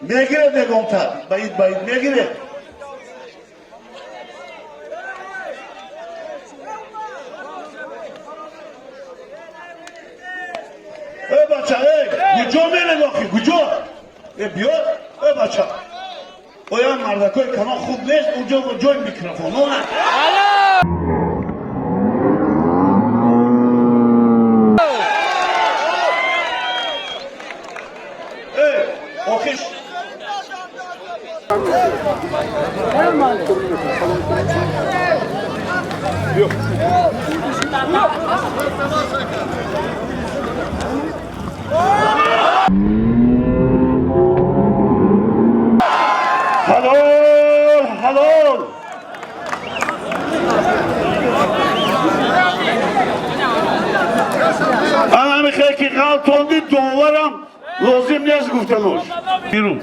میگیره نگامتر باید میگیره ای بچه ای کجا میره کجا بیا ای بچه اویان مردکای کنان خوب نیست اونجا جای میکروفون نه آخیش حلال انا میخوای که غلطاندی داورم لازم نیست گفتنش بیرون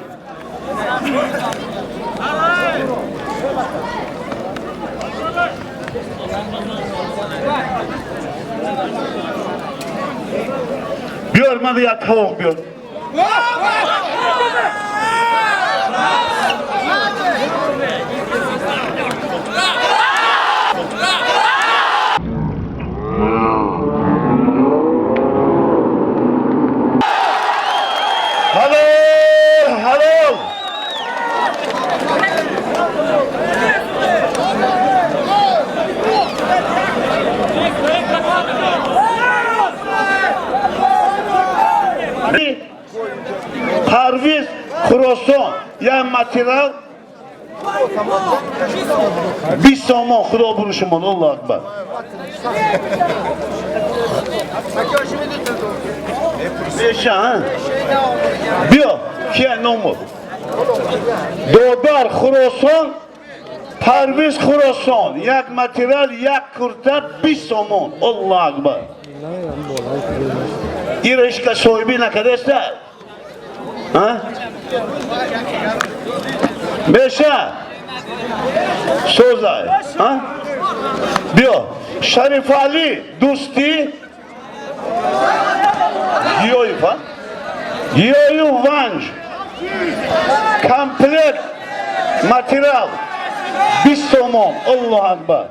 بیار من یک طبق بیار حلال پرویز خراسان یه متریال 20 تومان خدا برو شما الله اکبر بشه بیا کیه نامو دادر خراسان پرویز خراسان یک متریال یک کرته 20 تومان الله اکبر این رشک صاحبی نکده است بشه سوزای بیا شریف علی دوستی گیایی ونج کمپلیت متریال 20 تومان الله اکبر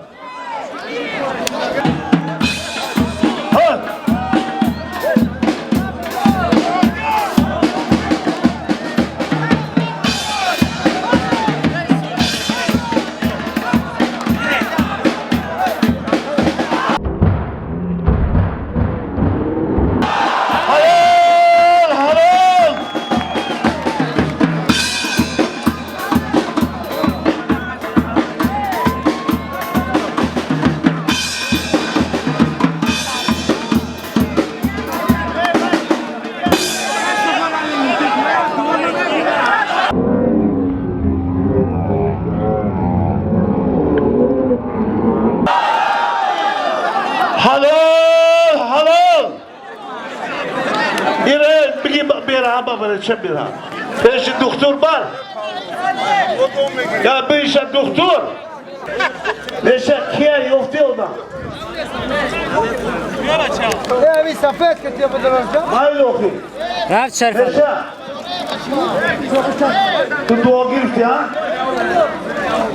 حلال ایره بگی بیرم بابره چه بیرم پیش دکتر بر یا پیش دکتر پیش کیه یفتی اودم اوی سفید که تیه بدرسته مای لوخی رفت شرفه پیش تو دعا گرفتی ها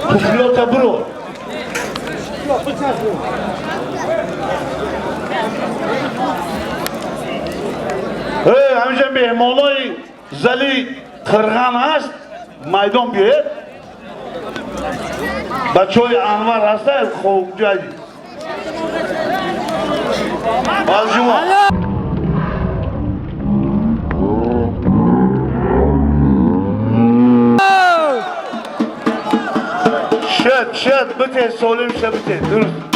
تو فیلوتا برو همیشه مهمانای زلی خرغان هست میدان بیاید بچه های انور هسته خوب جایی شما شد بته سالم شد بته درست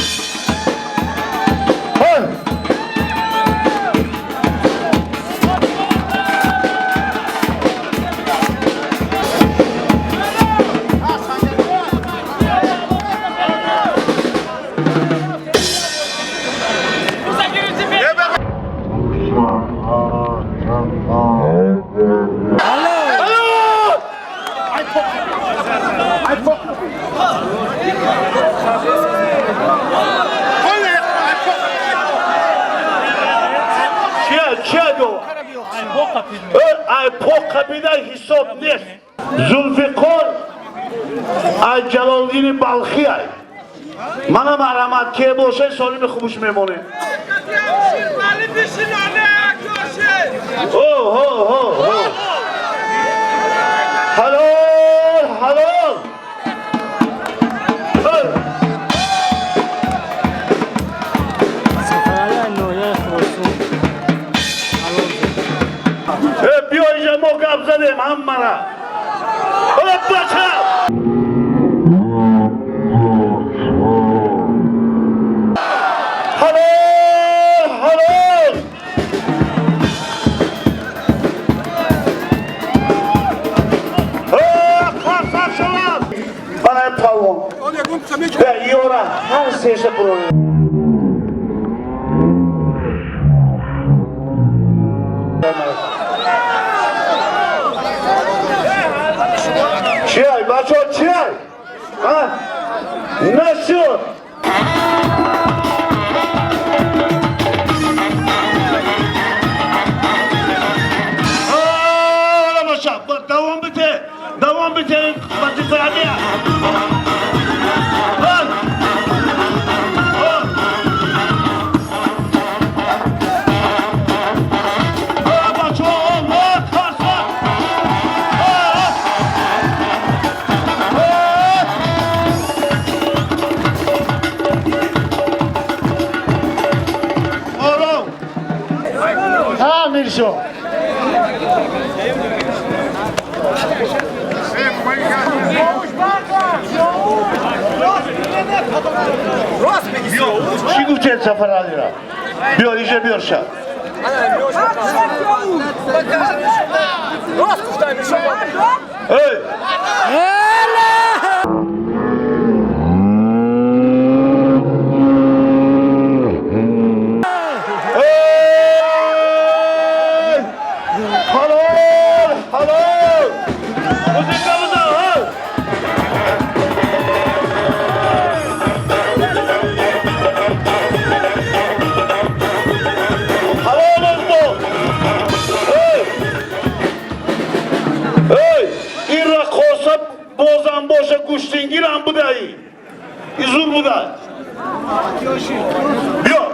Ay Pokkapı'da hesap ne? Zulfikar ay Celaldin Balkhi ay. Bana merhamet ki bu şey sorunu kumuş memoli. Oh ho ho ho. Halal halal. Bir hocam o kabzadayım hammara. Hop bakalım. Halal halal. Karsaşalar. Bana hep tavuk. Ve iyi oran. Her şeyse problem. Çay, baço çay. Ha? Nasıl? Aa, başa. Devam bite. Devam bite. Batı tane. Lan. Mirşo. Şimdi uçen sefer alıyor. Biyor iyice biyor şah. Hey. Bozan boşa kuştun giren bu da iyi. İzur bu da. Yok.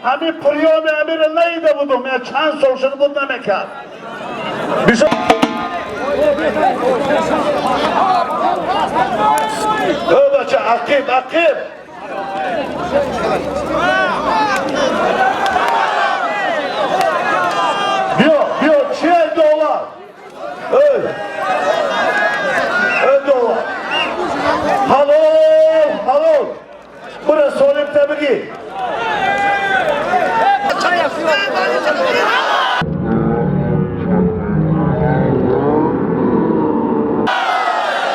Hami priyo me amir neydi budum ya çans olsun bu ne mekan. Bizim Öbaça akib akib. Biyo çiğ dolar. Öyle. Öyle dolar. Halal. Burası olayım tabii ki.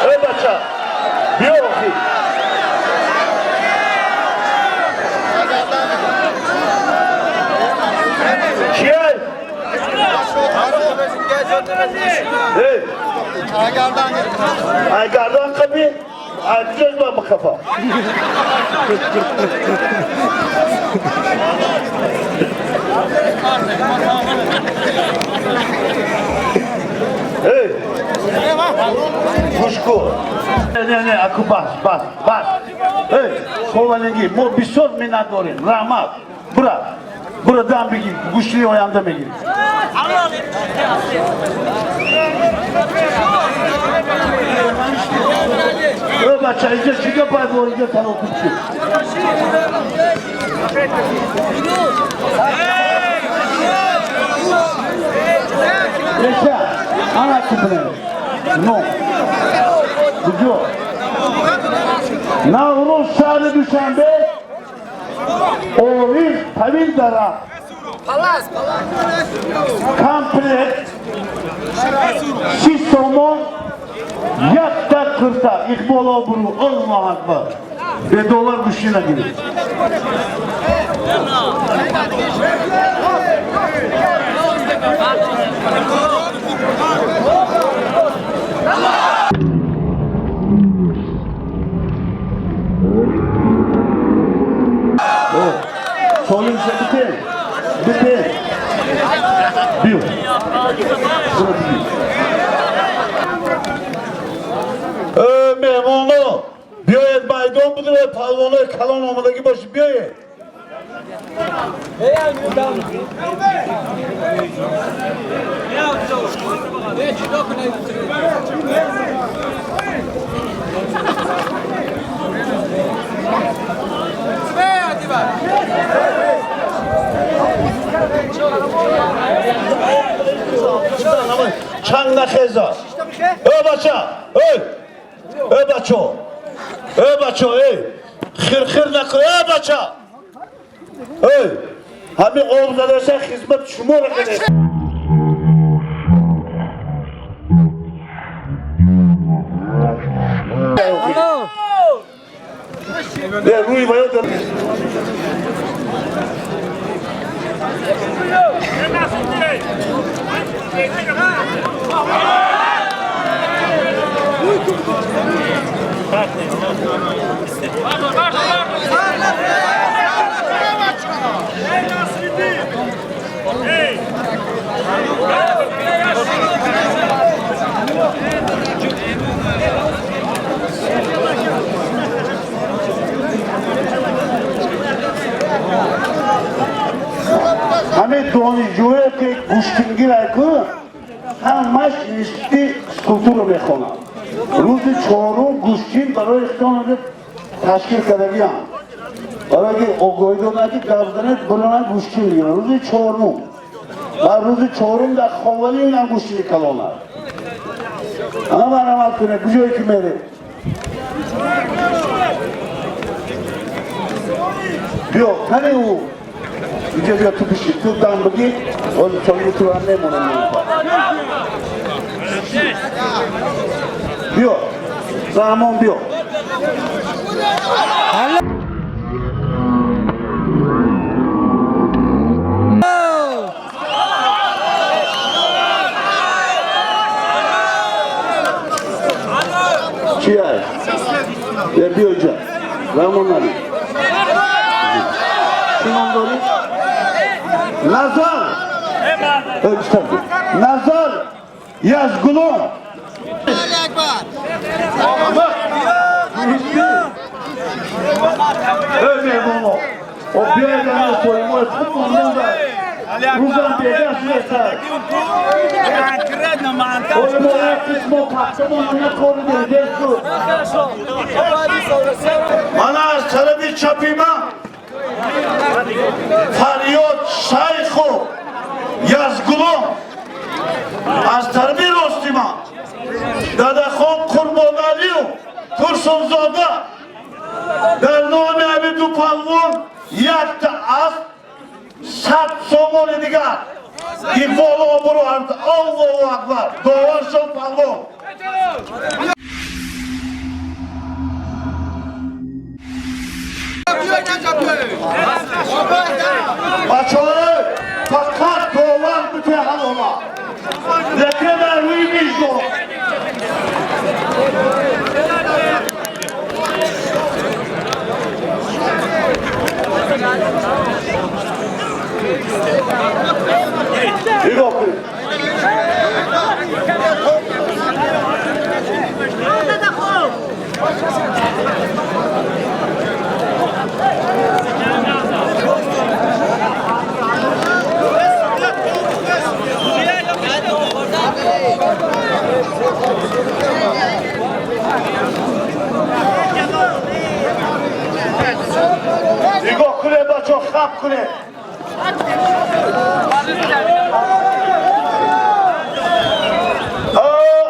Öbaça. Biyo akib. Çiğ. Evet. Aygardan kapı. Açacağız mı bu kafa? Evet. Kuşku. Ne, akı bas. Evet. Kovanengi. Mo bisor minadorin. Rahmat. Buradan bir gir. Kuşluyu o yanda mı gir? بچه اینجا چیگه باید اینجا تلافی چی؟ Yaşa, anlattı bunu. No. Gücü. Navruz şahı düşende Orif Tavildara Kampret Şistomon Yatta kırta İkbala bunu Allah akbar ve dolar kuşuna gibi. Soyun bitti. Bitti. Diyor. Memnunu. Biyoyet maydon budur ve palvonu kalan olmadaki başı biyoyet. Çangda kheza. Bacha. Bacho. Bacho. Khir nakı. Bacha. Hami oğuzda dersen hizmet şumur ekene. Ne ruhi bayo da. Hame doni joye ke gushtingi rayku hamash listi skuturu mekhona. Ruzi chorum gushtin baro ikhtiyonadı tashkil kadadiyan. Baraki ogoydonaki gavdanet bulana gushtin diyor. Ruzi chorum. Va ruzi chorum da khovali na gushtin kalonar. Ama bana malkune bujoy kimeri. Yok, hani o Yüce bir tutuşu, tuttan bu git, onu çoğunu turan ne monanı yapar. Diyor, Ramon diyor. Çiyay, bir hoca, Ramon Ali. Şimondori, Nazar, Nazar, Yazgulon. Öyle bunu. O bir yerden soyumu tutmanın da Ruzan Bey'den süreçler. Oyumu kısmı patlamanına konu dedi. Bana sana bir çapima. Faryod Şayxu Yazgulum az tarbi rostima Dadakhon Qurbonaliu Tursunzoda در نام همین دو پلوان یک تا از 100 سومون دیگر این بالا برو الله اکبر دوار شد پلوان بچه‌ها فقط دوار بته حالا لکه در روی میزدو نگاه کنید kule.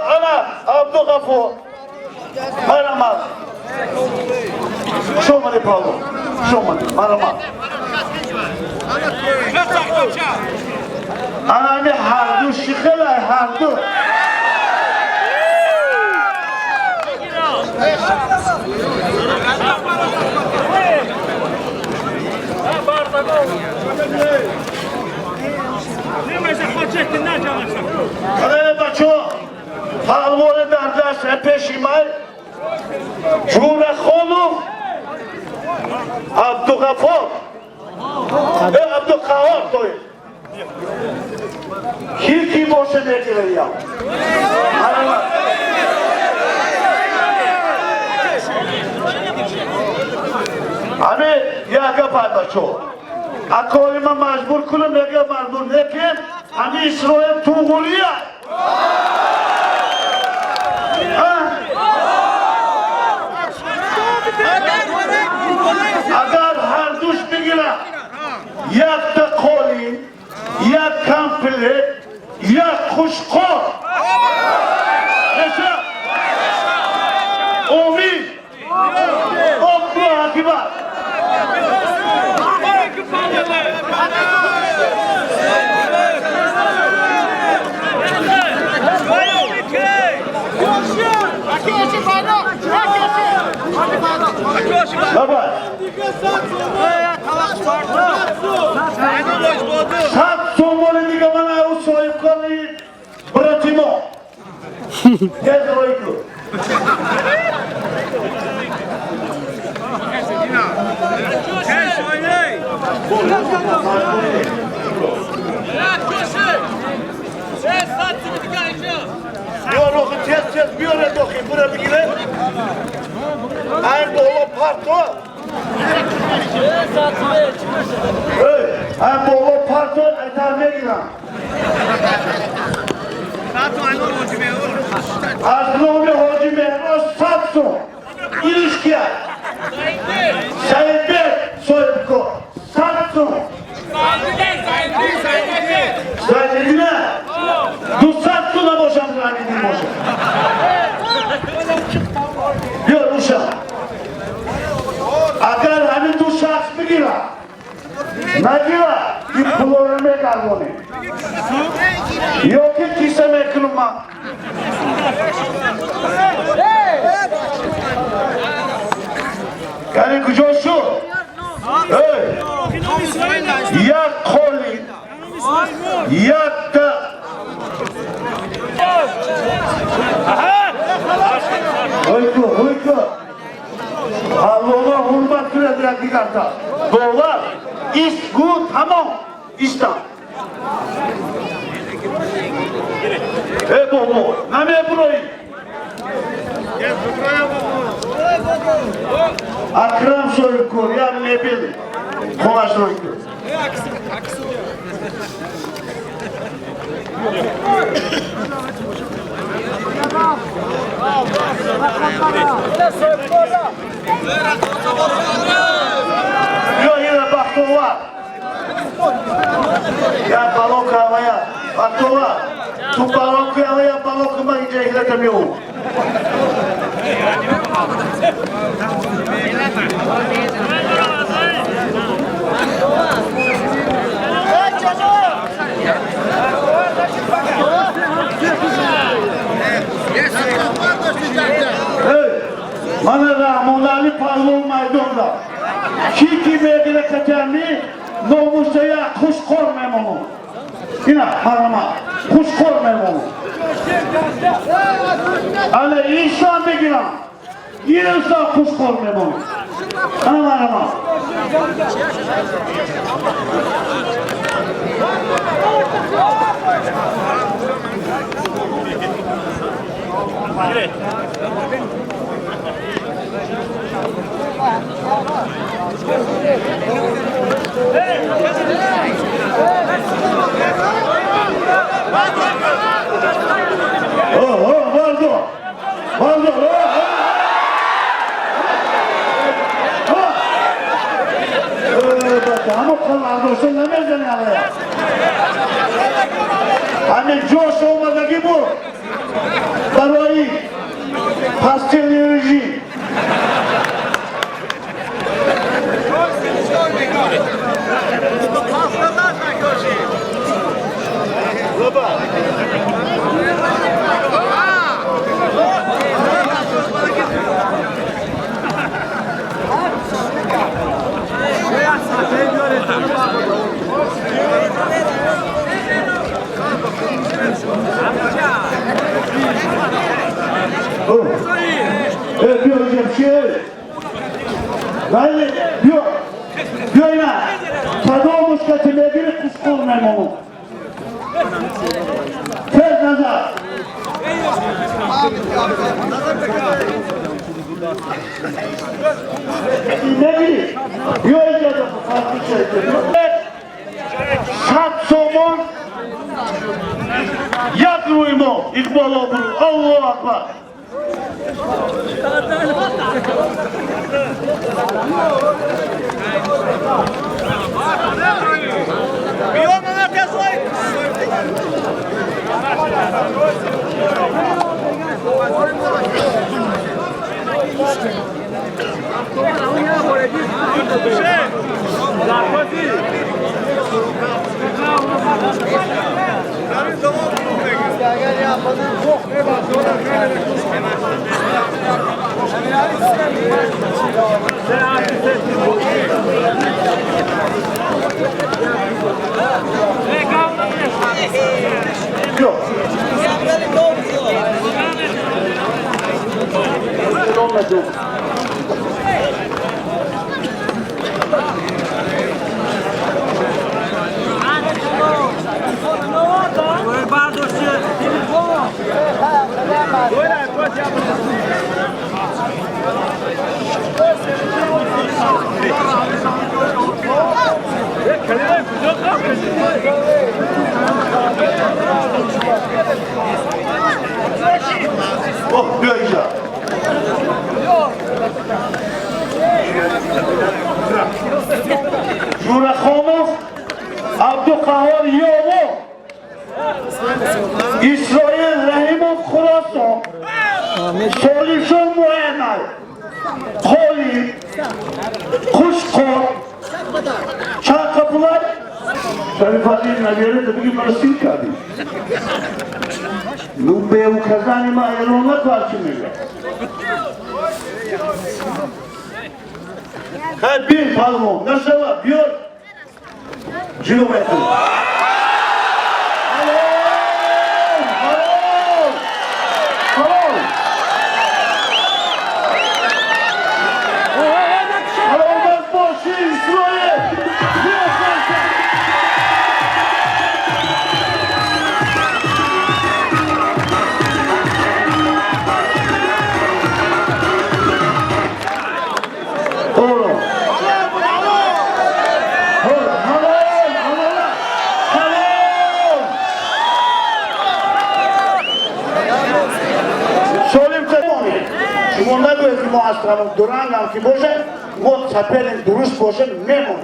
Ana Abdülgafur. Merhaba. Şomani pardon. Şomani. Merhaba. Ana ne hardu şıkılay hardu. Hadi bacho, halvore derdest peşimay, Juraxonov, Abdugafur, Abdugahar toy. Kim boşa ne geliyor? Abi ya kapar bacho. Akolima mecbur kulum mega mecbur ne ki? Hani İsrail tuğuluyor. Agar her duş bilgiler ya da kolin, ya kampli, ya kuşkor. Neyse. Omi. Oklu hakibat. Baba. Sat somole diga bana o soyup kali bratimo. Gel roiku. Yok tez bir yere dokuyun buraya bir gire. Aynı oğlan parto. Aynı oğlan parto eterme giren. Aslı hocu memur satsu. İlişkiye. Sayınbek soyupko. Satsu. Sayınbek ne? Du satsu da boşandı annedin boşan. Yok uşak. Agar hani du şahs mı gira? Ne gira? Bir kulorime kalmoni. Yok ki kiseme kılma. Yani kucoşu. Ya koli. Ya da. Uyku. Allah'a hurmat süredir dikkatta. Doğlar. İş good tamam. İşte. Bobo. Name burayı. Akram soyup kor. Ya ne bil. Kolaş soyup. Yok yine baktı var. Ya balok havaya. Baktı var. Tu balok havaya balokuma ince iletemiyor. Bana rahmonali pazlon maydonda. Ki megire kaçarni nomusaya kuş kormem onu. Yine harama kuş kormem onu. Ale insan begiram. Yine insan kuş kormem onu. Harama. Vardı. Ama Olsun demezden alaya. Hani Josh olmadaki bu. Barayı. Pastelyoloji. Evet, bir hocam şey. Bir oyna. Tadı olmuş katılıyor biri kuşkul memnunum. Tez nazar. Ne bileyim. Bir oyna da farklı şey. Sat somon. Yak ruymo. İkbal olur. Allahu Akbar. Yok. Olmadı. Oh, diyor ya. Jurakhomov, Abdukahar Yovo, İsrail Rahimov Khurasan, Solishon Muhammad, Koli, Kuşkor, Çarkapılar, Şerif Ali'nin haberi tabii ki Marsin kadı. Nubbe ukazani ma ayronla karşı millet. Her bir palmo, nasıl var? Diyor, kilometre. Şumonda böyle muhasıranın duran ki boşa, mod saperin duruş boşa ne mu?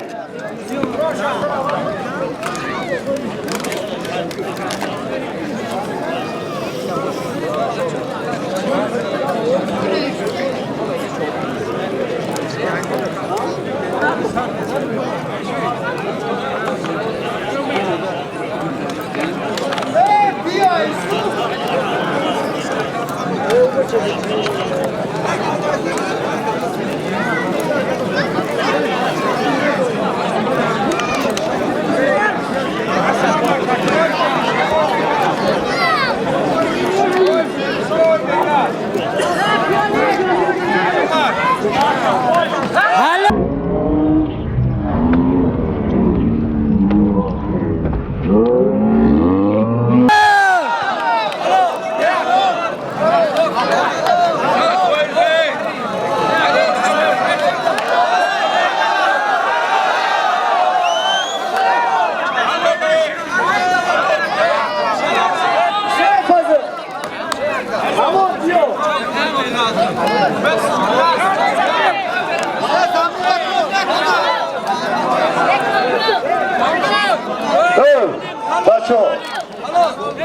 بچه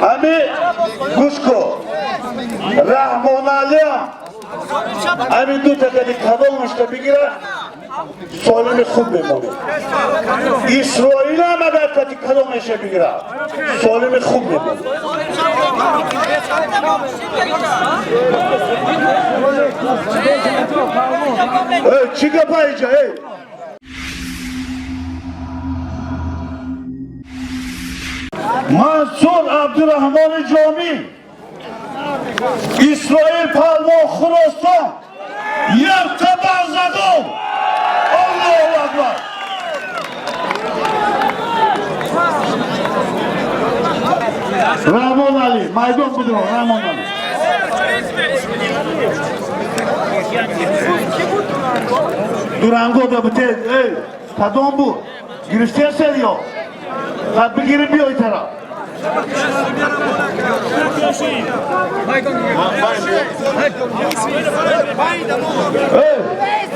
همه گوش کن رحمان علی همین دو تکلی کدامش رو بگیرن سالم خوب بمونه اسرائیل هم اگر کتی کدامش رو بگیرن سالم خوب بمونه چی گفت اینجا منصور عبدالرحمن جامی اسرائیل پهلوان خراسان یک تبر زدم الله اکبر رحمان علی میدان بدون رحمان علی دورنگو دا بته کدام بود گرفته سریا خط بگیریم بیای طرف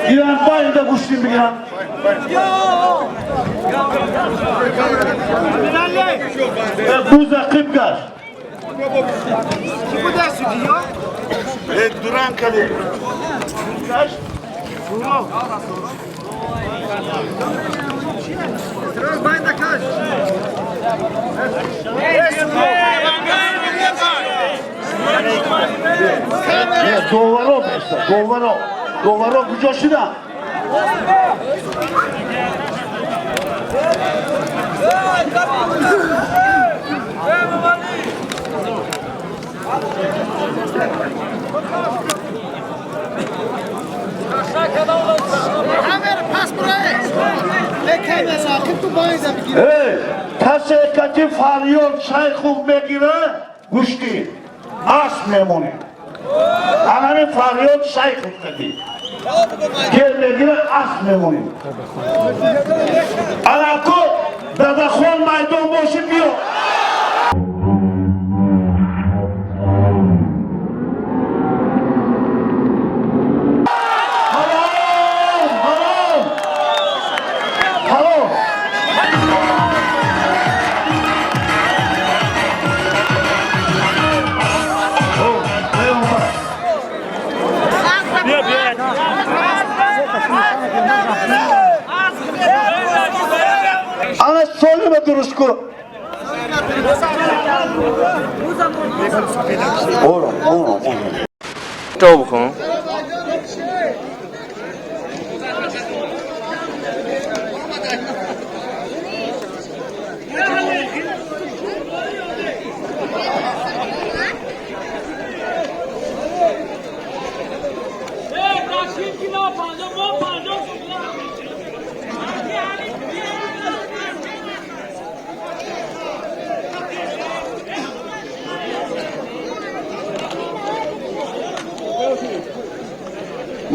ایران باید دا گوشتیم بگیرم دوز اقیب گشت دوران کده گشت دوورا بسته دوورا کجا شدن کسی کتی فریاد شیخوب بگیره گوشتی اصل میمونه همه فریاد شیخوب کتی که بگیره اصل میمونه الکو دادخون میدان باشی بیا ana söyleme Duruşku. Oğlum. Çabuk ol.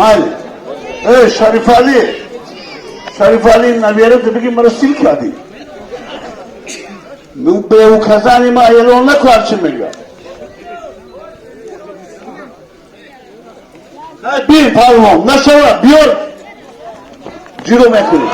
Mali, Şerif Ali naviyere de bugün bana sil kadi. Bu beyu kazani ma yelonla karşı mı? Bir pavlon, nasıl bir ciro mekuli.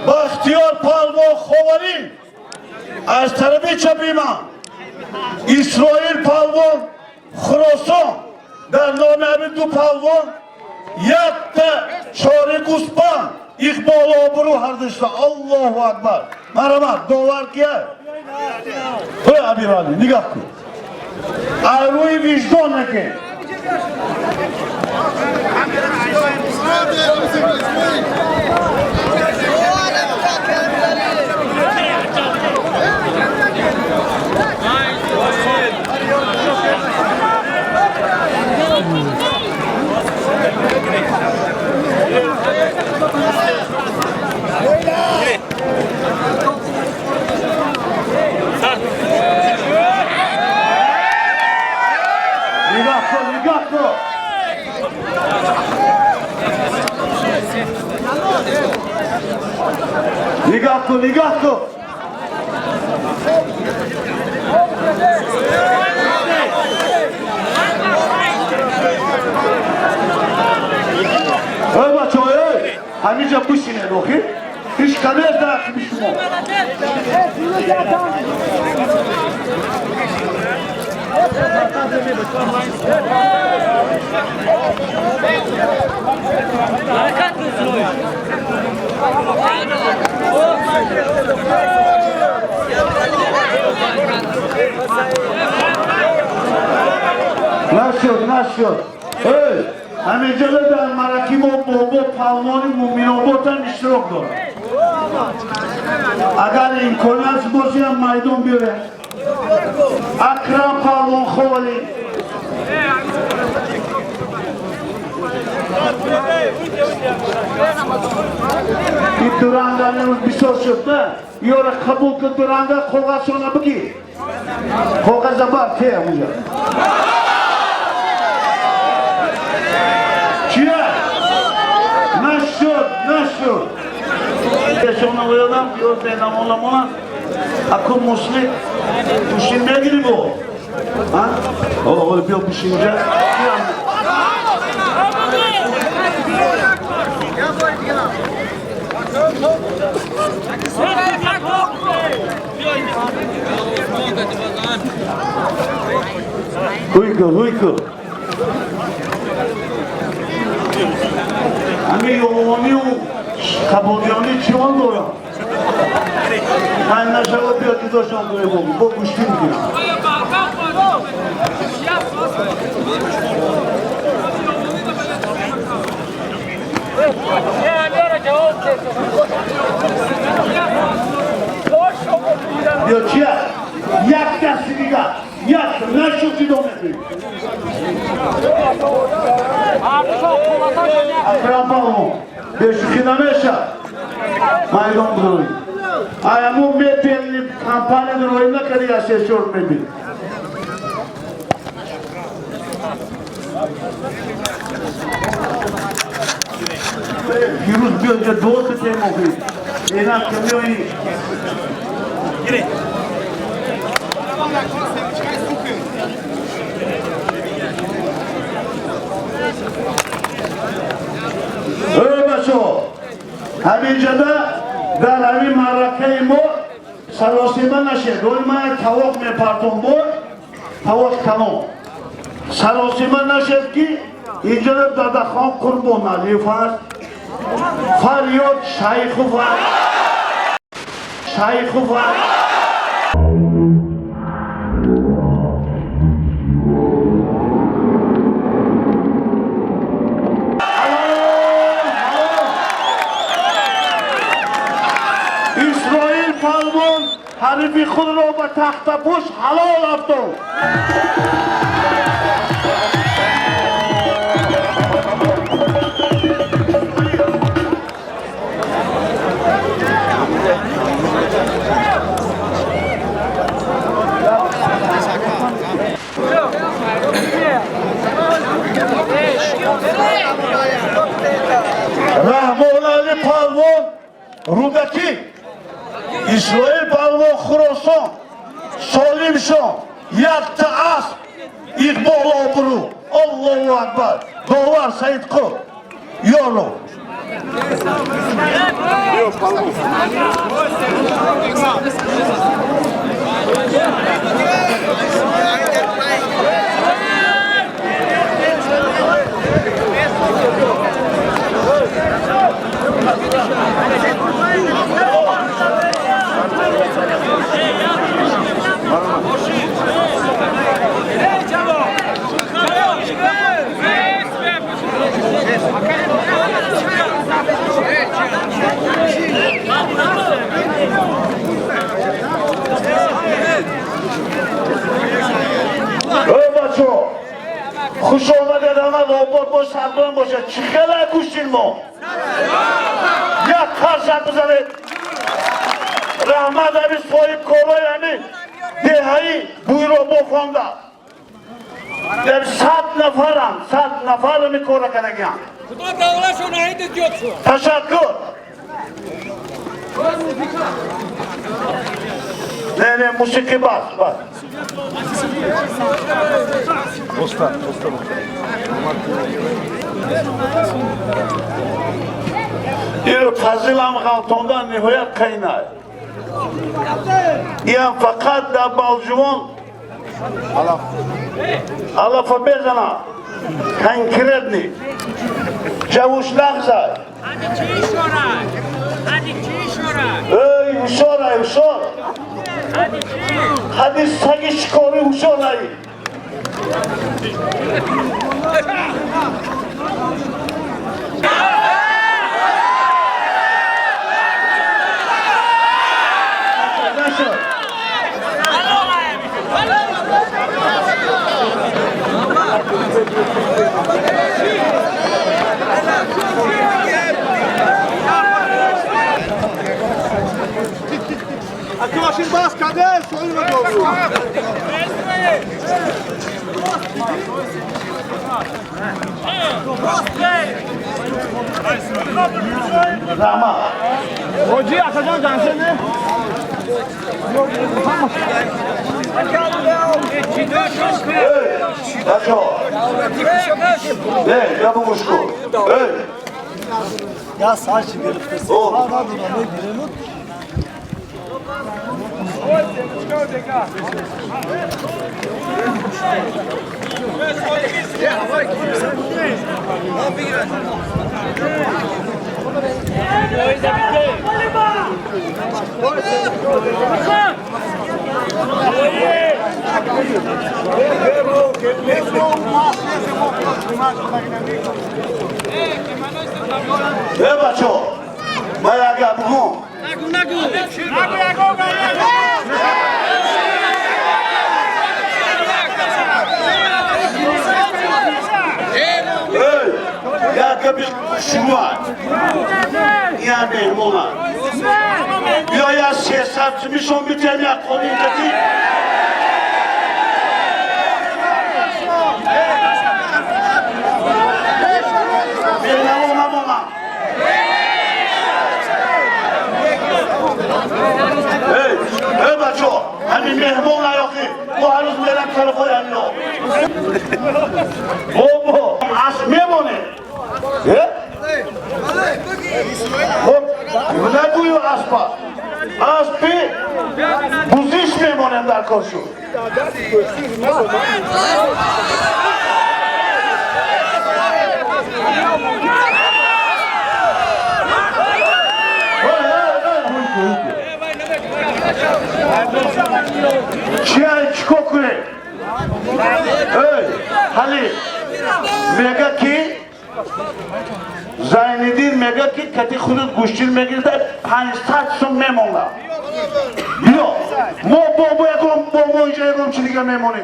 Bahtiyar Palvo Xovari از طرف چپی ما اسرائیل پالوان خراسان در نام همین دو پالوان یک تا چاره گوسپان اقبال آبرو هردشتا الله اکبر مرمت دولار کیه توی امیرالی نگاه کن روی وجدان نکن نگاه کن بچه های همینجا بشینه روخی هیچ کنه از درخت شما نشد همینجا در مراکیب و بابا پلمانی مومین آبادان اشتراک دارن اگر این کنی از بازی هم میدان بیاره اکرم پلمان خوالی این دورنگه نیروز بسیار شد نه یاره قبول که دورنگه خوغه شونه بگی خوغه زبر که همونجا چیه؟ نشد شما ویادم بیار بینم آلمان اکن مسلی پوشین میگیری با آقا بیا پوشین اینجا هویکو همه یوانی و قبولیانی چیان دارم من نشوه بیا که داشتم دوی با گوشتی میگیرم بیا چیه؟ یک دستی دیگه نشد که دومه اکرم پلمان بشوخی نمیشه میدان بروی ایمون میپینی کمپانی دروی نکردی یا سیشور میبین پیروز بیا جا دوست تیموخی اینا کمیونی همینجا در همین مرکه ما سراسیمه نشد روی من تواق میپرتون بود تواق کنم سراسیمه نشد که اینجا داده خان قربان علیف هست فریاد شیخ حریفی خود را به تخت پوش حلال افتاد رحمان علی پهلوان رودکی اسرائیل پهلوان خراسان سالم شان یک تعصب اقبال آبرو الله اکبر داور سید قل یارو خوش آمده دامد آباد باش سربران باشه چی خیلی گوشتین ما یک خرشت بزنید رحمت همی صاحب کارای همی دهایی بوی را بخوانده در 100 نفر همی کارا کنگیم تشکر Ne musiki bas. Usta. Diyor Fazılam Halton'dan nihayet kaynar. Ya fakat da balcıvan Alafa bezana kankiredni Çavuş lagzay Ey usor Hadi sagi şikori usoray Tu mașini bas, cadel, și o lumea două. Rama Hoca atacağım cansını. Dacho Ne yapmışko Ya saç görüp de. O Hava duranı girelim. Ne bacho Maya gabu Ya kabir şuvat Ya mehmona Ya siyasatçı bir son bitemeye konuyacak Hey bacho Hani mehmona yok ki Bu harus merak tarafı yanıyor Bobo Asme mone Ne duyuyor aspa Aspi Buziş memonem dar koşu Çiğay çikokure Hey Hali Mega ki Zaynedin mega ki kati khudud gushtil megirde 500 som memonla Yo Mo yakom inja yakom chiliga memoni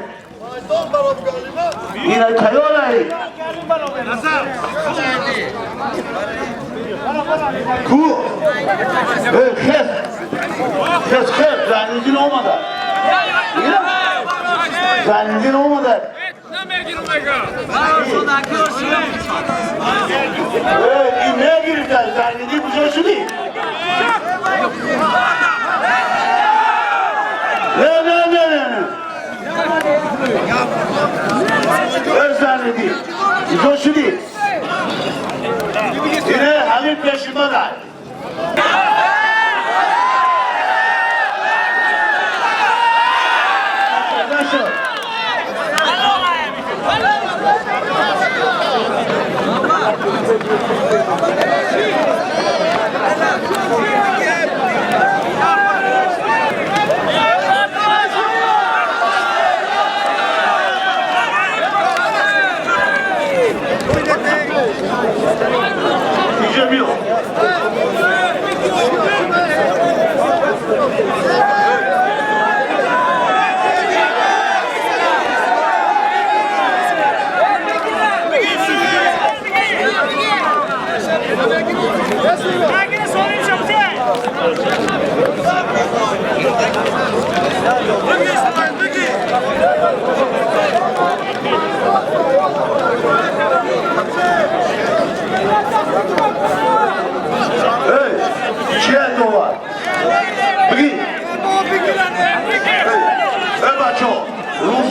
Ina kayolai Ku Khes Zaynedin olmadı Zaynedin olmadı Ne gireceğiz zannedeyim bu sözü değil. Ne. Ben zannedeyim. Bu sözü değil. Yine Halil peşime gel. Nasıl?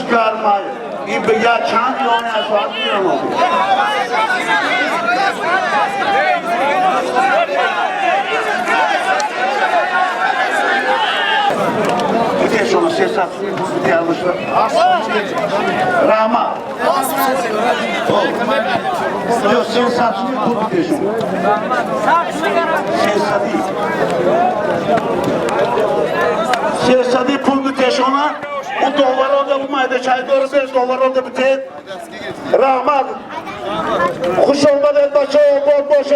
karmay. Ya çan yonu asfalt yonu. Bir de şunu ses atmayı bu yanlışlar. Rahma. Yok ses atmayı bu bir de şunu. Ses atmayı. Ses atmayı pul müteş ona. Bu dolar orada bu mayda çay doğru 5 dolar orada biten. Rahmat. Kuş olmadan başa bol boş